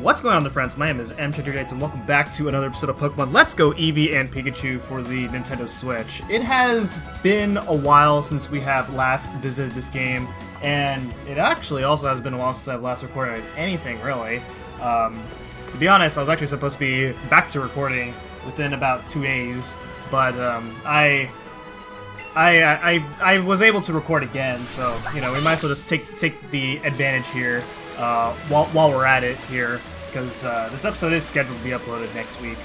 What's going on, friends? My name is M238, and welcome back to another episode of Pokemon Let's Go Eevee and Pikachu for the Nintendo Switch. It has been a while since we have last visited this game, and it actually also has been a while since I've last recorded anything, really. To be honest, I was actually supposed to be back to recording within about 2 days, but I was able to record again, so you know we might as well just take the advantage here while we're at it here, because this episode is scheduled to be uploaded next week,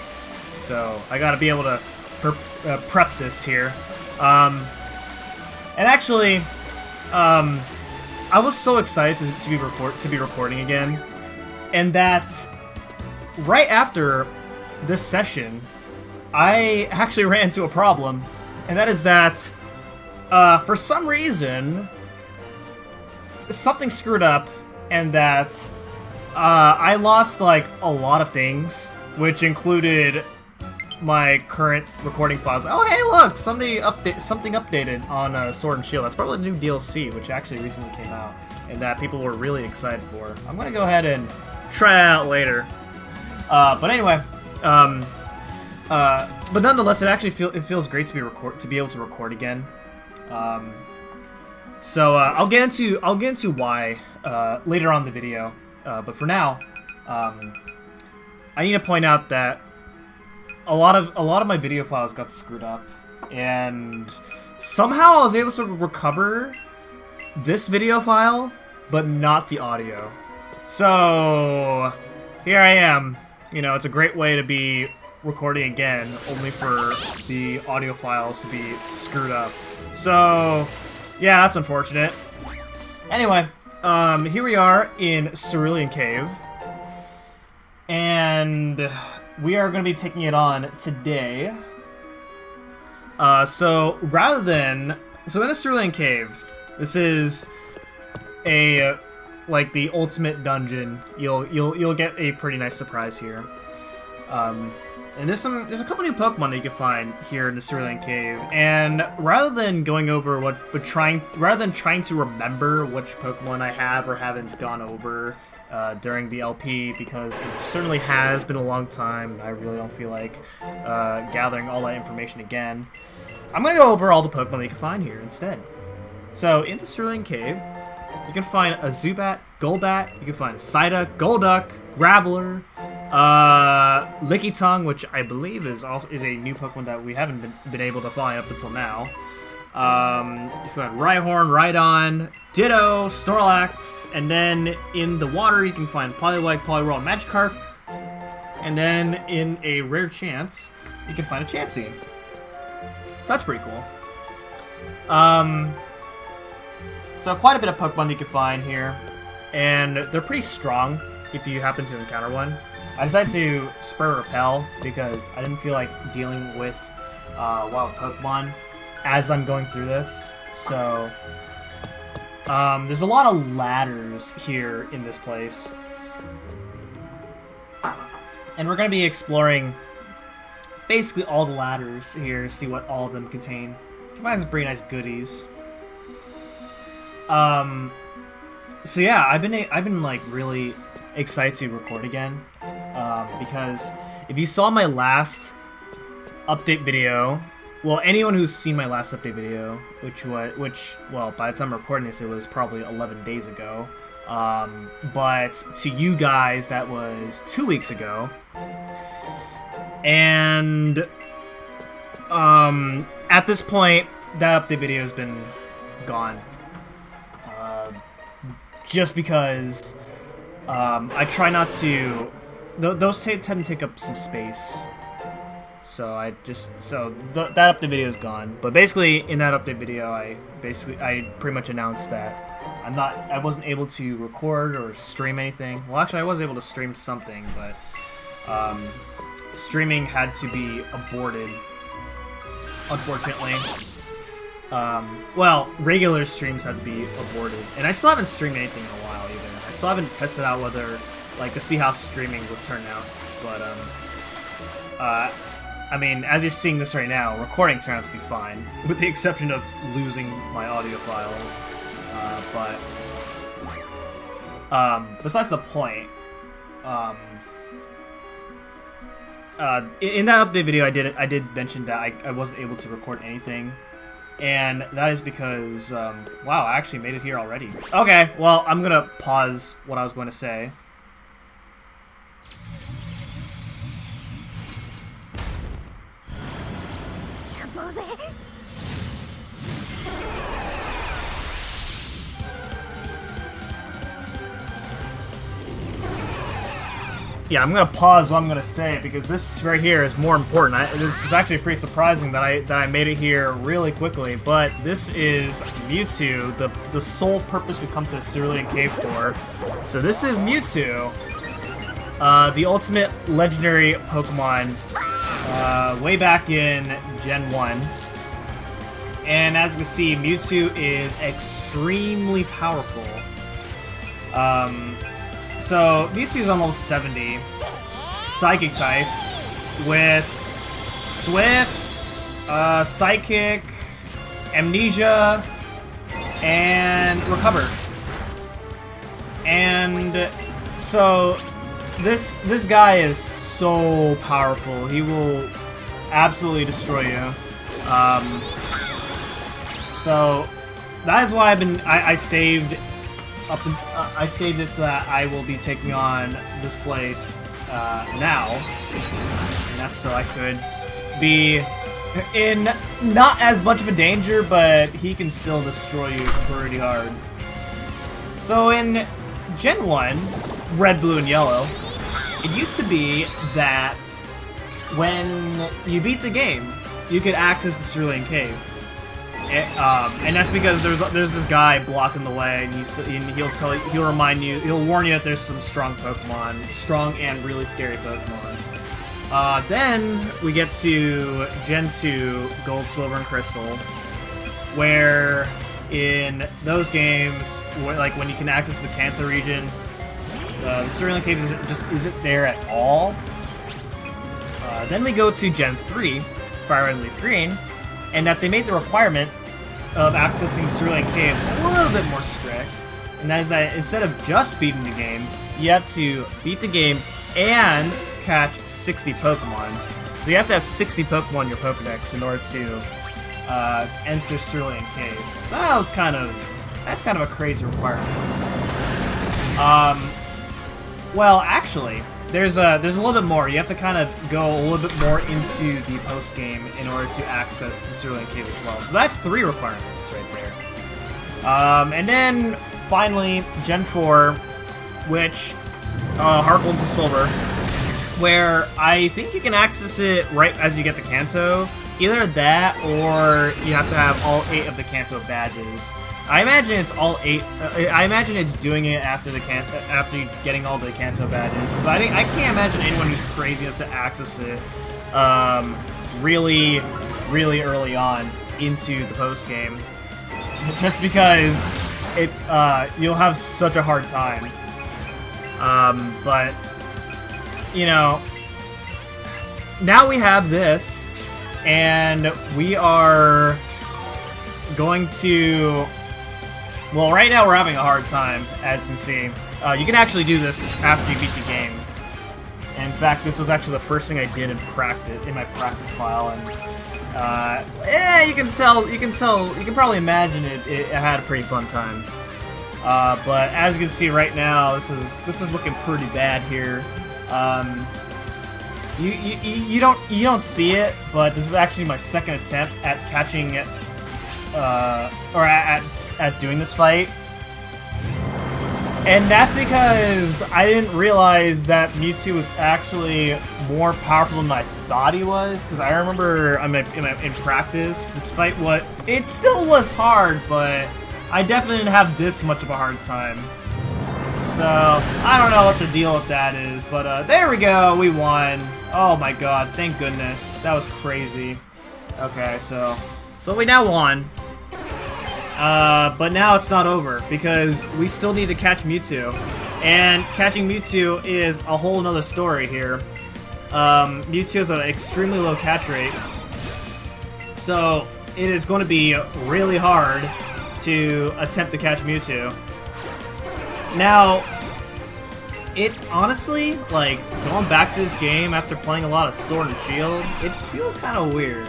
so I gotta be able to prep this here. And actually, I was so excited to be recording again, and that right after this session, I actually ran into a problem, and that is that for some reason something screwed up, and that I lost like a lot of things, which included my current recording files. Oh hey, look! Something updated on Sword and Shield. That's probably the new DLC, which actually recently came out, and that people were really excited for. I'm gonna go ahead and try it out later. But anyway, but nonetheless, it feels great to be able to record again. So I'll get into why later on in the video. But for now, I need to point out that a lot of my video files got screwed up, and somehow I was able to recover this video file, but not the audio. So here I am. You know, it's a great way to be recording again, only for the audio files to be screwed up. So yeah, that's unfortunate. Anyway, here we are in Cerulean Cave, and we are going to be taking it on today. So in the Cerulean Cave, this is a like the ultimate dungeon. You'll get a pretty nice surprise here. And there's a couple new Pokemon that you can find here in the Cerulean Cave, and rather than trying to remember which Pokemon I have or haven't gone over during the LP, because it certainly has been a long time, and I really don't feel like gathering all that information again, I'm gonna go over all the Pokemon that you can find here instead. So in the Cerulean Cave, you can find a Zubat, Golbat, you can find Psyduck, Golduck, Graveler, Lickitung, which I believe is a new Pokemon that we haven't been able to find up until now. You find Rhyhorn, Rhydon, Ditto, Snorlax, and then in the water you can find Poliwag, Poliwhirl, and Magikarp. And then in a rare chance, you can find a Chansey. So that's pretty cool. So quite a bit of Pokemon that you can find here, and they're pretty strong if you happen to encounter one. I decided to spur Repel because I didn't feel like dealing with wild Pokemon as I'm going through this. So there's a lot of ladders here in this place, and we're going to be exploring basically all the ladders here to see what all of them contain. You can find some pretty nice goodies. So yeah, I've been like really excited to record again, because if you saw my last update video, well, anyone who's seen my last update video, which well, by the time I'm recording this, it was probably 11 days ago, but to you guys, that was 2 weeks ago, and at this point, that update video has been gone. Just because I try not to. Those tend to take up some space, so that update video is gone. But basically, in that update video, I pretty much announced that I wasn't able to record or stream anything. Well, actually, I was able to stream something, but streaming had to be aborted, unfortunately. Well, regular streams had to be aborted, and I still haven't streamed anything in a while either. I still haven't tested out whether, like, to see how streaming would turn out, but, I mean, as you're seeing this right now, recording turned out to be fine, with the exception of losing my audio file, but besides the point, In that update video, I did mention that I wasn't able to record anything, and that is because wow, I actually made it here already. Okay, well, I'm gonna pause what I was going to say. Yeah, I'm gonna pause what I'm gonna say because this right here is more important. This is actually pretty surprising that I made it here really quickly. But this is Mewtwo, the sole purpose we come to Cerulean Cave for. So this is Mewtwo, the ultimate legendary Pokemon, way back in Gen 1. And as you can see, Mewtwo is extremely powerful. So, Mewtwo is on level 70, Psychic type, with Swift, Psychic, Amnesia, and Recover. And so, this guy is so powerful. He will absolutely destroy you. So, that is why I saved I say this that I will be taking on this place now, and that's so I could be in not as much of a danger, but he can still destroy you pretty hard. So in Gen 1, Red, Blue, and Yellow, it used to be that when you beat the game, you could access the Cerulean Cave. And that's because there's this guy blocking the way, and he'll remind you, he'll warn you that there's some strong Pokemon, strong and really scary Pokemon. Then we get to Gen 2, Gold, Silver, and Crystal, where in those games, like when you can access the Kanto region, the Cerulean Cave isn't there at all. Then we go to Gen 3, Fire Red, Leaf Green, and that they made the requirement of accessing Cerulean Cave a little bit more strict, and that is that instead of just beating the game, you have to beat the game and catch 60 Pokemon. So you have to have 60 Pokemon in your Pokedex in order to enter Cerulean Cave. That's kind of a crazy requirement. Well, actually, there's a little bit more. You have to kind of go a little bit more into the post game in order to access the Cerulean Cave as well. So that's 3 requirements right there. And then finally, Gen 4, which Heart Gold to Silver, where I think you can access it right as you get the Kanto. Either that, or you have to have all 8 of the Kanto badges. I imagine it's all 8. I imagine it's doing it after getting all the Kanto badges, because I can't imagine anyone who's crazy enough to access it really early on into the post game, just because you'll have such a hard time. But you know, now we have this, and we are going to. Well, right now we're having a hard time, as you can see. You can actually do this after you beat the game. And in fact, this was actually the first thing I did in my practice file, and you can probably imagine it had a pretty fun time. But as you can see right now, this is looking pretty bad here. You don't see it, but this is actually my second attempt at catching it, or at doing this fight. And that's because I didn't realize that Mewtwo was actually more powerful than I thought he was, because I remember in practice, this fight, it still was hard, but I definitely didn't have this much of a hard time. So, I don't know what the deal with that is, but there we go, we won. Oh my god, thank goodness. That was crazy. Okay, so we now won. But now it's not over, because we still need to catch Mewtwo. And catching Mewtwo is a whole nother story here. Mewtwo has an extremely low catch rate, so it is going to be really hard to attempt to catch Mewtwo. Now, it honestly, like, going back to this game after playing a lot of Sword and Shield, it feels kind of weird.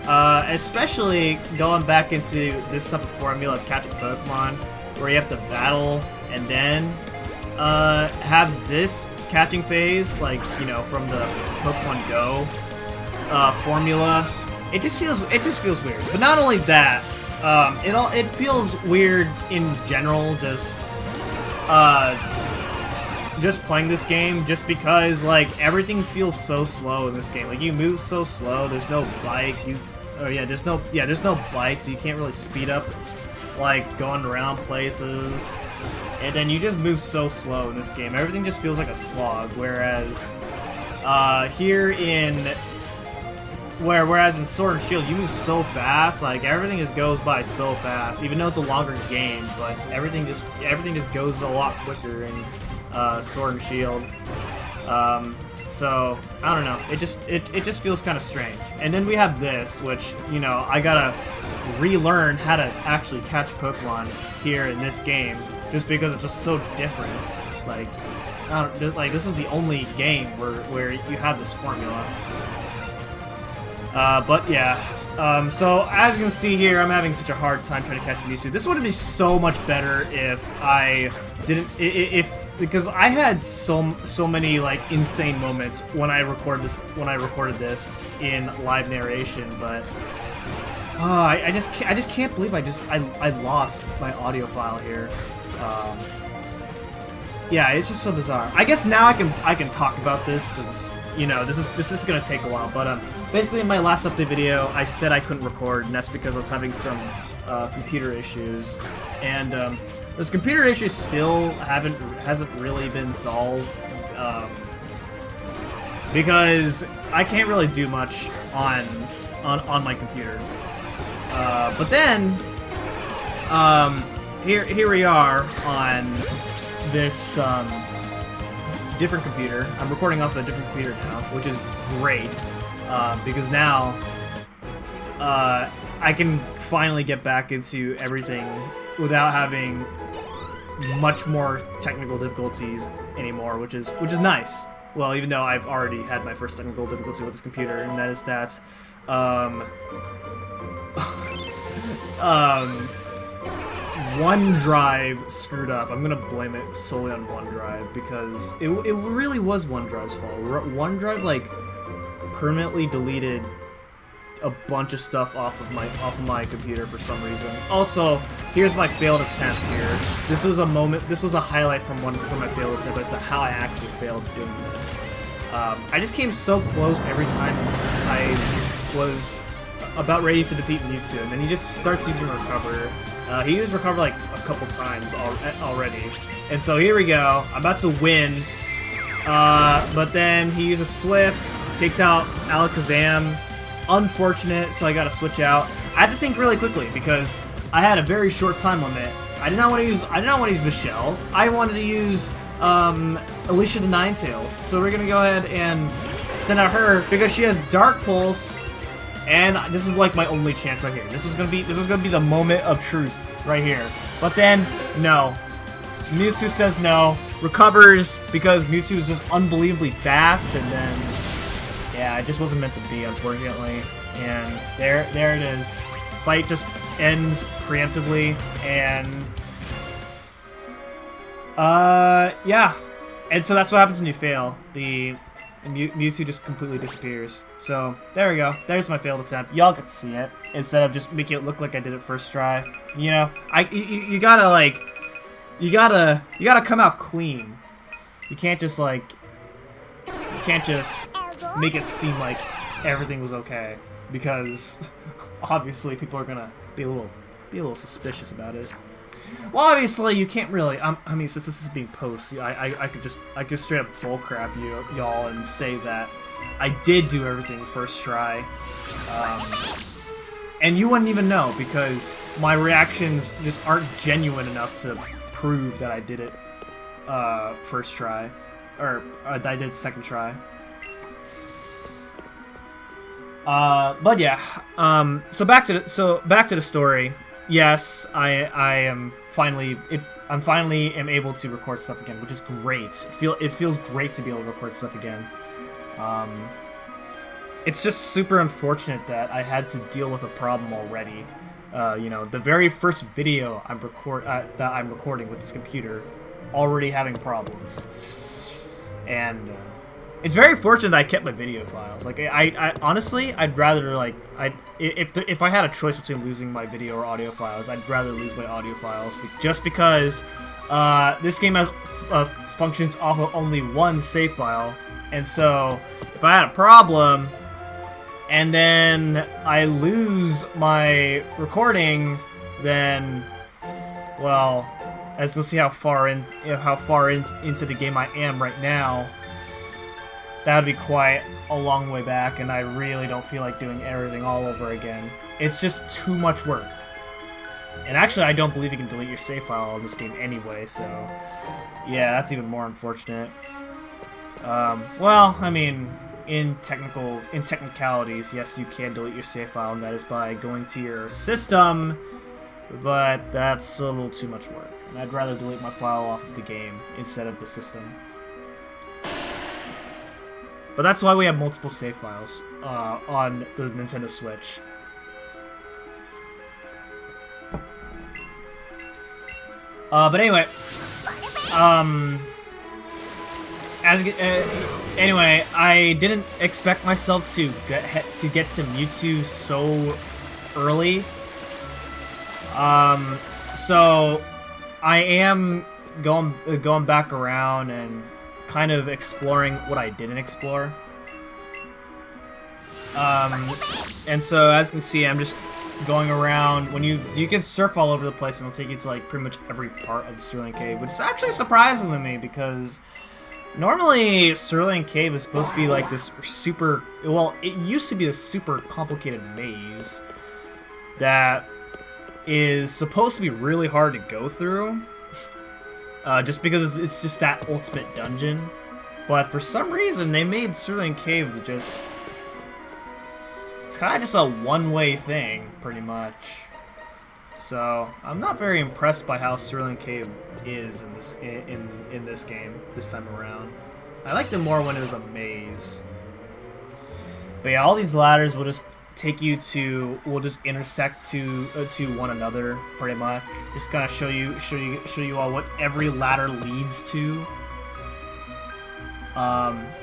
Especially going back into this type of formula of catching Pokemon, where you have to battle and then have this catching phase, like, you know, from the Pokemon Go formula. It just feels weird. But not only that, it feels weird in general, just playing this game, just because, like, everything feels so slow in this game. Like, you move so slow. There's no bike. There's no bike, so you can't really speed up, like, going around places. And then you just move so slow in this game. Everything just feels like a slog. Whereas in Sword and Shield, you move so fast. Like, everything just goes by so fast. Even though it's a longer game, but everything just goes a lot quicker in Sword and Shield. So I don't know. It just feels kind of strange. And then we have this, which, you know, I gotta relearn how to actually catch Pokemon here in this game, just because it's just so different. Like, this is the only game where you have this formula. But yeah. So as you can see here, I'm having such a hard time trying to catch Mewtwo. This would be so much better if I didn't, because I had so many, like, insane moments when I recorded this in live narration, but I just can't believe I lost my audio file here. Yeah, it's just so bizarre. I guess now I can talk about this, since, you know, this is gonna take a while. But basically, in my last update video, I said I couldn't record, and that's because I was having some computer issues, and those computer issues still hasn't really been solved, because I can't really do much on my computer. But then here we are on this different computer. I'm recording off a different computer now, which is great, because now I can finally get back into everything without having much more technical difficulties anymore, which is nice. Well, even though I've already had my first technical difficulty with this computer, and that is that OneDrive screwed up. I'm gonna blame it solely on OneDrive, because it really was OneDrive's fault. OneDrive, like, permanently deleted a bunch of stuff off of my computer for some reason. Also, here's my failed attempt here. This was a highlight from my failed attempt as to how I actually failed doing this. I just came so close every time I was about ready to defeat Mewtwo, and then he just starts using Recover. He used Recover like a couple times already. And so here we go. I'm about to win. But then he uses Swift, takes out Alakazam. Unfortunate, so I gotta switch out. I had to think really quickly because I had a very short time limit. I did not want to use Michelle. I wanted to use Alicia the Ninetales. So we're gonna go ahead and send out her because she has Dark Pulse. And this is like my only chance right here. This was gonna be the moment of truth right here. But then no, Mewtwo says no, recovers because Mewtwo is just unbelievably fast, and then yeah, it just wasn't meant to be, unfortunately. And there it is. Fight just ends preemptively, and yeah. And so that's what happens when you fail. Mewtwo just completely disappears. So there we go. There's my failed attempt. Y'all get to see it instead of just making it look like I did it first try. You know, you gotta come out clean. You can't just make it seem like everything was okay, because obviously people are gonna be a little suspicious about it. Well, obviously you can't really. I mean, since this is being posted, I could just straight up bullcrap y'all and say that I did do everything first try, and you wouldn't even know because my reactions just aren't genuine enough to prove that I did it first try, or that I did second try. But yeah. So back to the story. Yes, I am finally. I'm finally am able to record stuff again, which is great. It feels great to be able to record stuff again. It's just super unfortunate that I had to deal with a problem already. You know, the very first video that I'm recording with this computer, already having problems, and it's very fortunate that I kept my video files. Like, I honestly, I'd rather like if I had a choice between losing my video or audio files, I'd rather lose my audio files just because this game has functions off of only one save file, and so if I had a problem and then I lose my recording, then, well, as you'll see how far into the game I am right now, that would be quite a long way back, and I really don't feel like doing everything all over again. It's just too much work. And actually, I don't believe you can delete your save file in this game anyway, so yeah, that's even more unfortunate. Well, I mean, in technicalities, yes, you can delete your save file, and that is by going to your system, but that's a little too much work, and I'd rather delete my file off of the game instead of the system. But that's why we have multiple save files on the Nintendo Switch. But anyway, anyway, I didn't expect myself to get to Mewtwo so early. So I am going back around and kind of exploring what I didn't explore. And so as you can see, I'm just going around. When you can surf all over the place, and it'll take you to like pretty much every part of the Cerulean Cave, which is actually surprising to me because normally Cerulean Cave is supposed to be like this super, well, it used to be a super complicated maze that is supposed to be really hard to go through, just because it's just that ultimate dungeon. But for some reason they made Cerulean Cave just, it's kind of just a one-way thing, pretty much. So I'm not very impressed by how Cerulean Cave is in this game this time around. I liked it more when it was a maze. But yeah, all these ladders will just take you to, will just intersect to one another, pretty much. Just kind of show you all what every ladder leads to.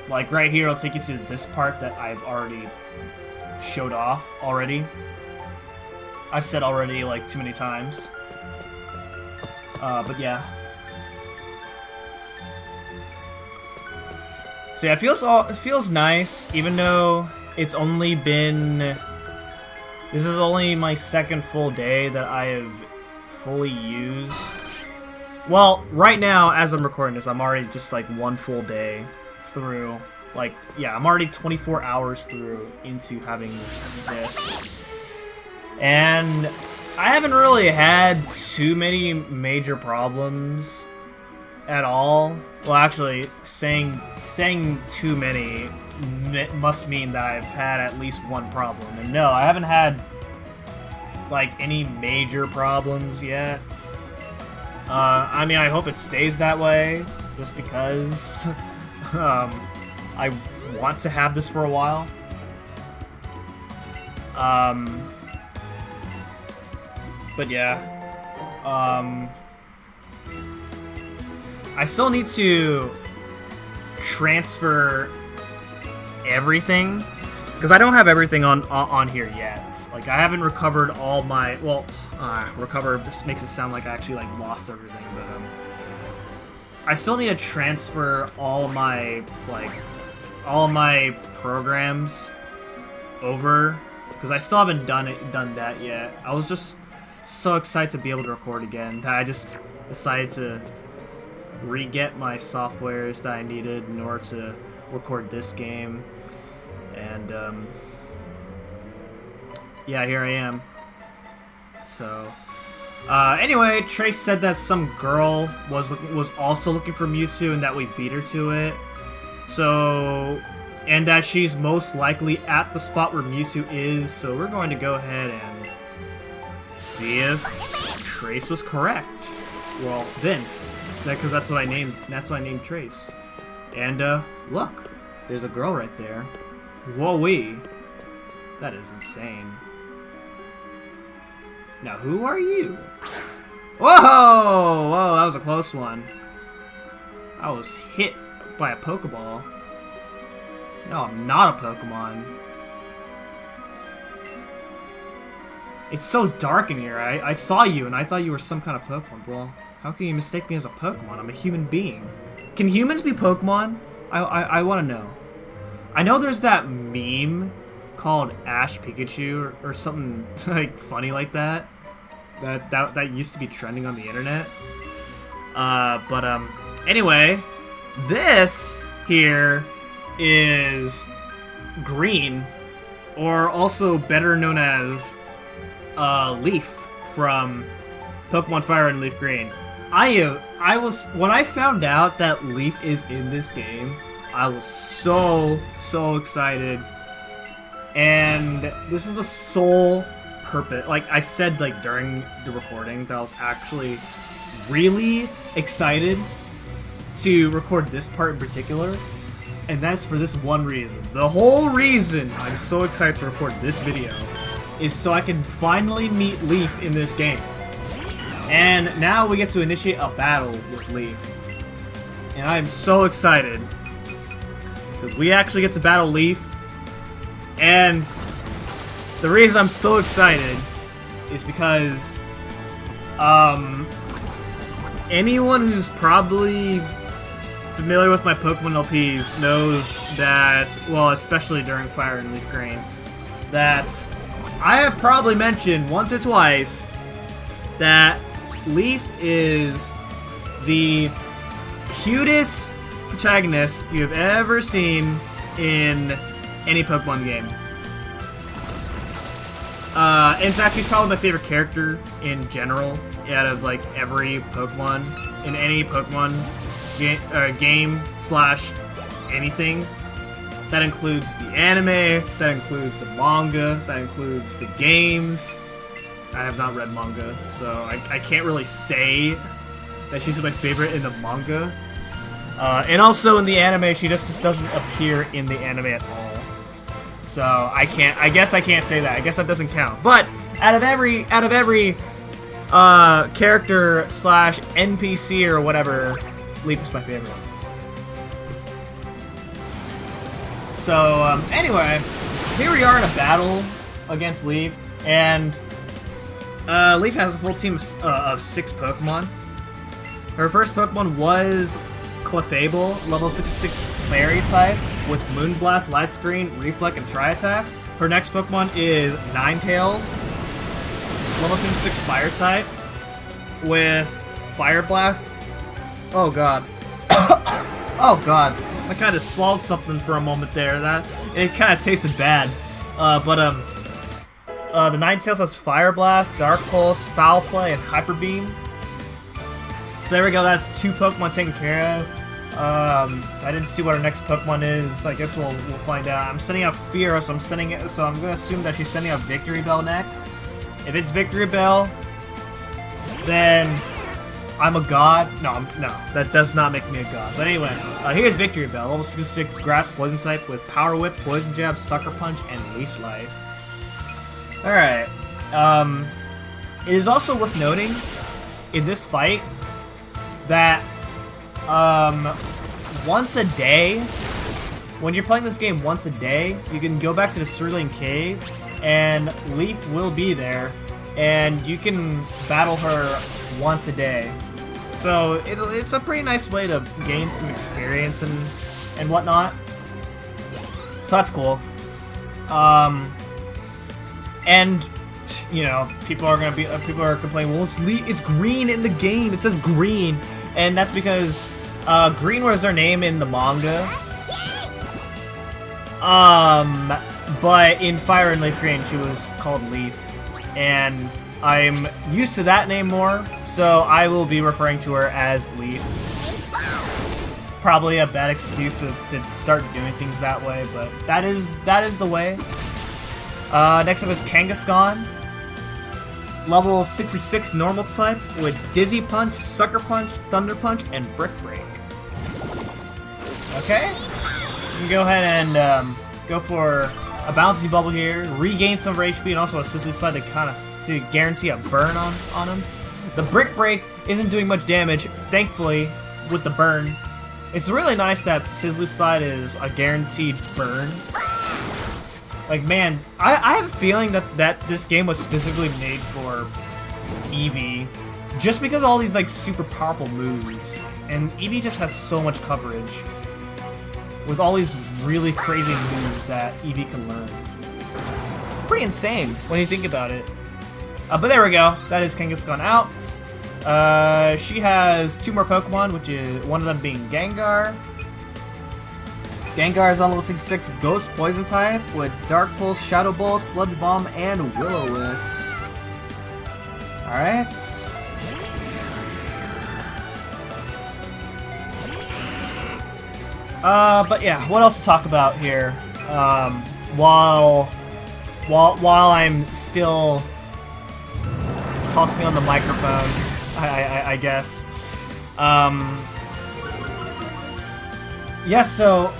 Like right here, I'll take you to this part that I've already showed off already. I've said already like too many times. But yeah. So yeah, it feels nice, even though it's only been, this is only my second full day that I have fully used. Well, right now, as I'm recording this, I'm already just like one full day through. Like, yeah, I'm already 24 hours through into having this. And I haven't really had too many major problems at all. Well, actually, saying too many must mean that I've had at least one problem. And no, I haven't had like any major problems yet. I mean, I hope it stays that way, just because I want to have this for a while. But yeah, I still need to transfer everything, because I don't have everything on here yet. Like, I haven't recovered all my, well, recover just makes it sound like I actually like lost everything, but I still need to transfer all my programs over, because I still haven't done that yet. I was just so excited to be able to record again that I just decided to re-get my softwares that I needed in order to record this game. And yeah, here I am. So anyway, Trace said that some girl was also looking for Mewtwo and that we beat her to it. So, and that she's most likely at the spot where Mewtwo is. So we're going to go ahead and see if Trace was correct. well, Vince, because that's what I named Trace. And look, there's a girl right there. Whoa-wee. That is insane. Now, who are you? Whoa! Whoa, that was a close one. I was hit by a Pokeball. No, I'm not a Pokemon. It's so dark in here. I saw you and I thought you were some kind of Pokemon. Well, how can you mistake me as a Pokemon? I'm a human being. Can humans be Pokemon? I want to know. I know there's that meme called Ash Pikachu or something like funny like that. That used to be trending on the internet. Anyway, this here is Green, or also better known as Leaf from Pokemon Fire and Leaf Green. When I found out that Leaf is in this game, I was so excited. And this is the sole purpose. Like I said, like during the recording, that I was actually really excited to record this part in particular, and that's for this one reason. The whole reason I'm so excited to record this video is so I can finally meet Leaf in this game. And now we get to initiate a battle with Leaf. And I'm so excited, because we actually get to battle Leaf. And the reason I'm so excited is because anyone who's probably familiar with my Pokemon LPs knows that, well, especially during Fire and Leaf Green, that I have probably mentioned once or twice that Leaf is the cutest protagonist you have ever seen in any Pokemon game. In fact, he's probably my favorite character in general out of like every Pokemon in any Pokemon game slash anything. That includes the anime, that includes the manga, that includes the games. I have not read manga, so I can't really say that she's my favorite in the manga. And also in the anime, she just doesn't appear in the anime at all. So I guess I can't say that. I guess that doesn't count. But out of every character slash NPC or whatever, Leaf is my favorite. So anyway, here we are in a battle against Leaf, and Leaf has a full team of 6 Pokemon. Her first Pokemon was Clefable, level 66 Fairy type, with Moonblast, Light Screen, Reflect, and Tri-Attack. Her next Pokemon is Ninetales, level 66 Fire type, with Fire Blast. Oh god. Oh god. I kind of swallowed something for a moment there. It kind of tasted bad. The Ninetales has Fire Blast, Dark Pulse, Foul Play, and Hyper Beam. So there we go, that's 2 Pokemon taken care of. I didn't see what our next Pokemon is. I guess we'll find out. I'm sending out Fearow, so I'm gonna assume that she's sending out Victory Bell next. If it's Victory Bell, then I'm a god. No, that does not make me a god. But anyway, here's Victory Bell, level 66 Grass Poison type with Power Whip, Poison Jab, Sucker Punch, and Leash Life. Alright. It is also worth noting in this fight that once a day, when you're playing this game once a day, you can go back to the Cerulean Cave and Leaf will be there, and you can battle her once a day. So it's a pretty nice way to gain some experience and whatnot. So that's cool. And you know, people are complaining, well, it's green in the game. It says green, and that's because Green was her name in the manga. But in Fire and Leaf Green, she was called Leaf, and I'm used to that name more, so I will be referring to her as Leaf. Probably a bad excuse to start doing things that way, but that is the way. Next up is Kangaskhan. level 66 normal type with Dizzy Punch, Sucker Punch, Thunder Punch, and Brick Break. Okay, you can go ahead and go for a bouncy bubble here, regain some of her HP, and also a Sizzly Slide to guarantee a burn on him. The Brick Break isn't doing much damage, thankfully, with the burn. It's really nice that Sizzly Slide is a guaranteed burn. Like, man, I have a feeling that this game was specifically made for Eevee, just because of all these, like, super powerful moves. And Eevee just has so much coverage with all these really crazy moves that Eevee can learn. It's pretty insane when you think about it. But there we go. That is Kangaskhan out. She has 2 more Pokemon, which is one of them being Gengar. Gengar is on level 66 Ghost Poison type with Dark Pulse, Shadow Ball, Sludge Bomb, and Will-O-Wisp. Alright. But yeah, what else to talk about here? While I'm still talking on the microphone, I guess. Yeah, so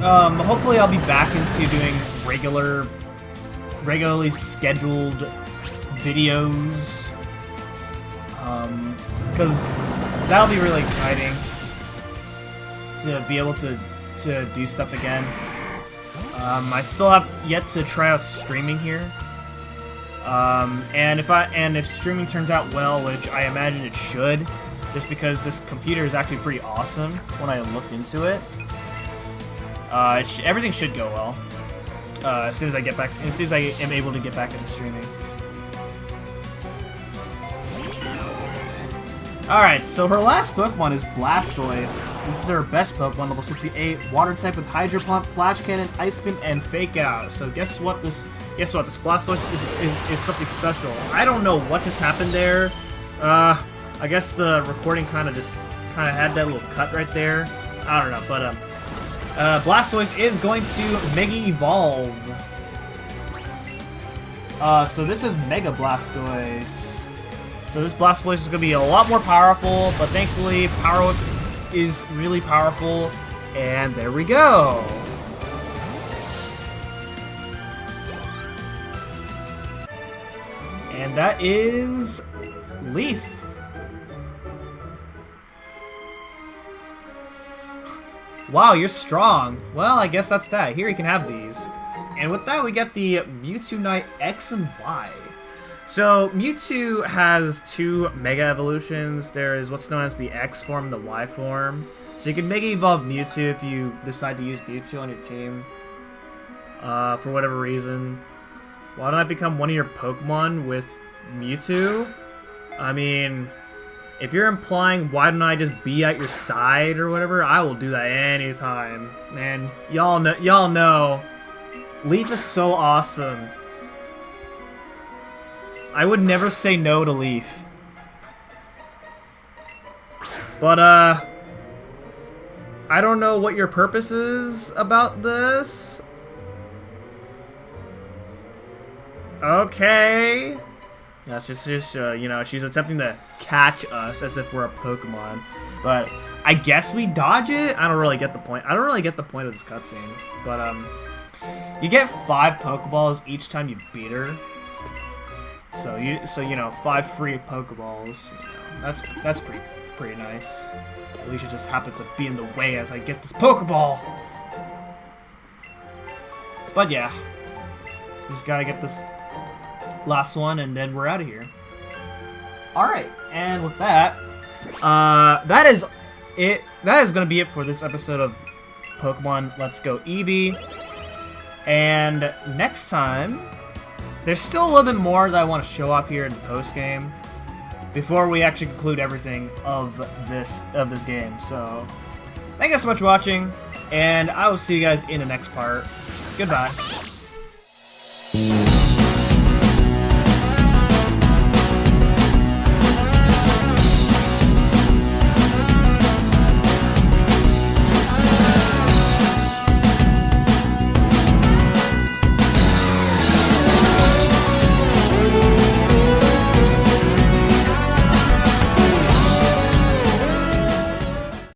hopefully I'll be back into doing regularly scheduled videos, because that'll be really exciting to be able to do stuff again. I still have yet to try out streaming here. And if streaming turns out well, which I imagine it should, just because this computer is actually pretty awesome when I looked into it, everything should go well. As soon as I am able to get back into streaming. Alright, so her last Pokemon is Blastoise. This is her best Pokemon, level 68, Water type with Hydro Pump, Flash Cannon, Ice Beam, and Fake Out. So guess what? This Blastoise is something special. I don't know what just happened there. I guess the recording kind of had that little cut right there. I don't know, but Blastoise is going to Mega Evolve. So this is Mega Blastoise. So this Blastoise is going to be a lot more powerful, but thankfully Power Whip is really powerful, and there we go. And that is Leaf. Wow, you're strong. Well, I guess that's that. Here you can have these. And with that, we get the Mewtwo Knight X and Y. So, Mewtwo has 2 Mega Evolutions. There is what's known as the X form, the Y form. So you can Mega Evolve Mewtwo if you decide to use Mewtwo on your team. For whatever reason. Why don't I become one of your Pokemon with Mewtwo? I mean, if you're implying why don't I just be at your side or whatever, I will do that anytime. Man, y'all know. Leaf is so awesome. I would never say no to Leaf. But, I don't know what your purpose is about this. Okay. That's just you know, she's attempting to catch us as if we're a Pokemon. But I guess we dodge it? I don't really get the point. I don't really get the point of this cutscene. But, you get 5 Pokeballs each time you beat her. So you know, 5 free Pokeballs. You know, that's pretty nice. At least it just happens to be in the way as I get this Pokeball. But yeah, so we just gotta get this last one, and then we're out of here. All right, and with that, that is it. That is gonna be it for this episode of Pokemon Let's Go Eevee. And next time, there's still a little bit more that I want to show off here in the post-game before we actually conclude everything of this game. So, thank you guys so much for watching, and I will see you guys in the next part. Goodbye.